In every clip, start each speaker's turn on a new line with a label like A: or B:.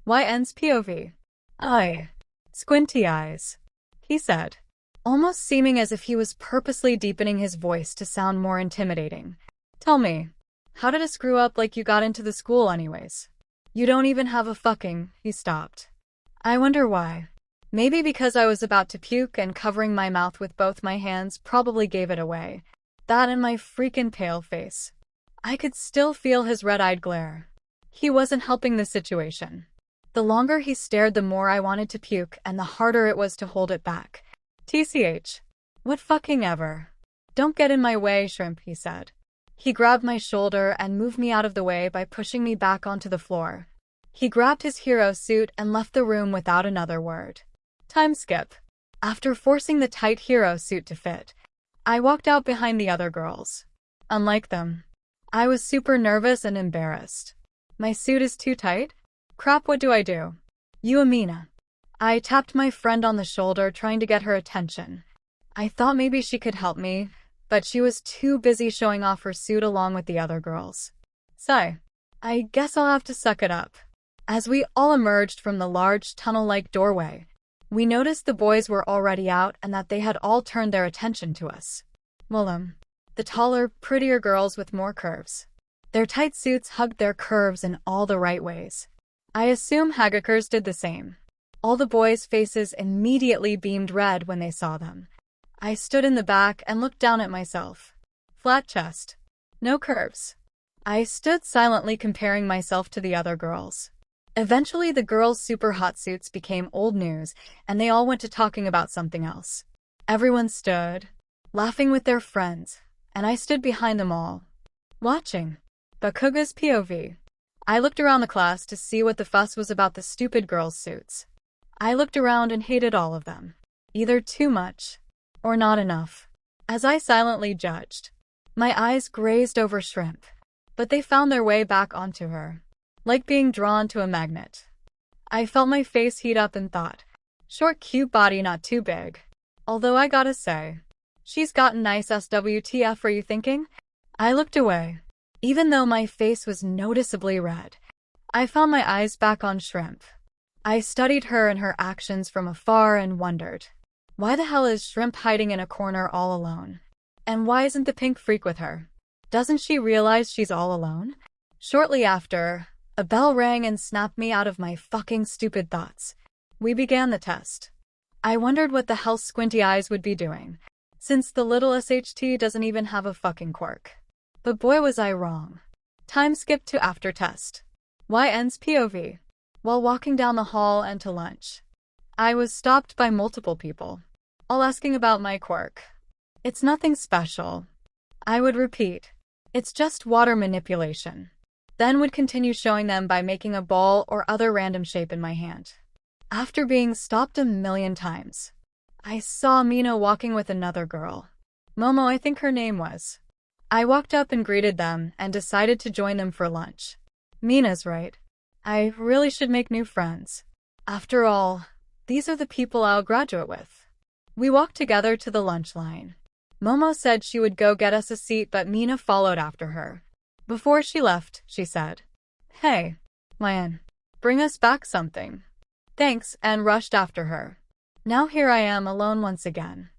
A: Y ends POV. I. Squinty eyes, he said, almost seeming as if he was purposely deepening his voice to sound more intimidating. Tell me, how did it screw up like you got into the school anyways? You don't even have a fucking, he stopped. I wonder why. Maybe because I was about to puke and covering my mouth with both my hands probably gave it away. That and my freaking pale face. I could still feel his red-eyed glare. He wasn't helping the situation. The longer he stared, the more I wanted to puke, and the harder it was to hold it back. TCH. What fucking ever. Don't get in my way, shrimp, he said. He grabbed my shoulder and moved me out of the way by pushing me back onto the floor. He grabbed his hero suit and left the room without another word. Time skip. After forcing the tight hero suit to fit, I walked out behind the other girls. Unlike them, I was super nervous and embarrassed. My suit is too tight? Crap, what do I do? You, Amina. I tapped my friend on the shoulder, trying to get her attention. I thought maybe she could help me, but she was too busy showing off her suit along with the other girls. Sigh. I guess I'll have to suck it up. As we all emerged from the large tunnel-like doorway, we noticed the boys were already out and that they had all turned their attention to us. Willem. The taller, prettier girls with more curves. Their tight suits hugged their curves in all the right ways. I assume Hagakers did the same. All the boys' faces immediately beamed red when they saw them. I stood in the back and looked down at myself. Flat chest. No curves. I stood silently comparing myself to the other girls. Eventually the girls' super hot suits became old news, and they all went to talking about something else. Everyone stood, laughing with their friends, and I stood behind them all, watching. Bakugo's POV. I looked around the class to see what the fuss was about the stupid girls' suits. I looked around and hated all of them. Either too much, or not enough. As I silently judged, my eyes grazed over Shrimp, but they found their way back onto her, like being drawn to a magnet. I felt my face heat up and thought, short cute body, not too big. Although I gotta say, she's got a nice SWTF, are you thinking? I looked away. Even though my face was noticeably red, I found my eyes back on Shrimp. I studied her and her actions from afar and wondered, why the hell is Shrimp hiding in a corner all alone? And why isn't the pink freak with her? Doesn't she realize she's all alone? Shortly after, a bell rang and snapped me out of my fucking stupid thoughts. We began the test. I wondered what the hell Squinty Eyes would be doing, since the little SHT doesn't even have a fucking quirk. But boy was I wrong. Time skip to after test. Y ends POV. While walking down the hall and to lunch, I was stopped by multiple people, all asking about my quirk. It's nothing special. I would repeat, it's just water manipulation. Then would continue showing them by making a ball or other random shape in my hand. After being stopped a million times, I saw Mina walking with another girl. Momo, I think her name was. I walked up and greeted them and decided to join them for lunch. Mina's right. I really should make new friends. After all, these are the people I'll graduate with. We walked together to the lunch line. Momo said she would go get us a seat, but Mina followed after her. Before she left, she said, "Hey, Lan, bring us back something." Thanks, and rushed after her. Now here I am alone once again.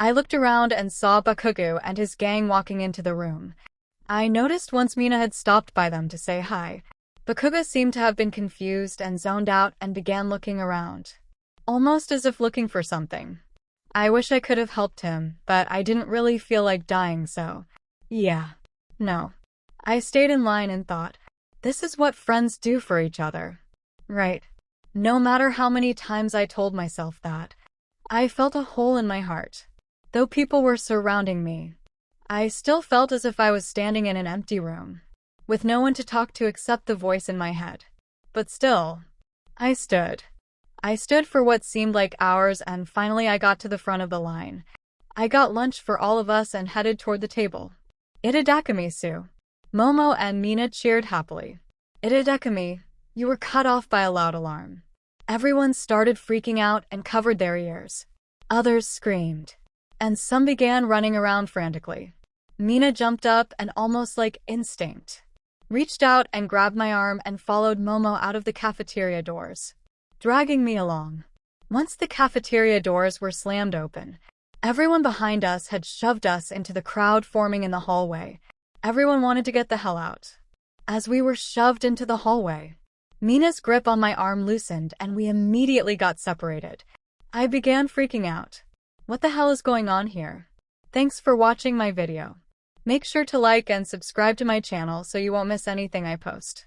A: I looked around and saw Bakugo and his gang walking into the room. I noticed once Mina had stopped by them to say hi. Bakugo seemed to have been confused and zoned out and began looking around, almost as if looking for something. I wish I could have helped him, but I didn't really feel like dying, so yeah, no. I stayed in line and thought, this is what friends do for each other. Right. No matter how many times I told myself that, I felt a hole in my heart. Though people were surrounding me, I still felt as if I was standing in an empty room, with no one to talk to except the voice in my head. But still, I stood. I stood for what seemed like hours, and finally I got to the front of the line. I got lunch for all of us and headed toward the table. Itadakami-su. Momo and Mina cheered happily. Itadakami, you were cut off by a loud alarm. Everyone started freaking out and covered their ears. Others screamed, and some began running around frantically. Mina jumped up and almost like instinct reached out and grabbed my arm and followed Momo out of the cafeteria doors, dragging me along. Once the cafeteria doors were slammed open, everyone behind us had shoved us into the crowd forming in the hallway. Everyone wanted to get the hell out. As we were shoved into the hallway, Mina's grip on my arm loosened and we immediately got separated. I began freaking out. What the hell is going on here? Thanks for watching my video. Make sure to like and subscribe to my channel so you won't miss anything I post.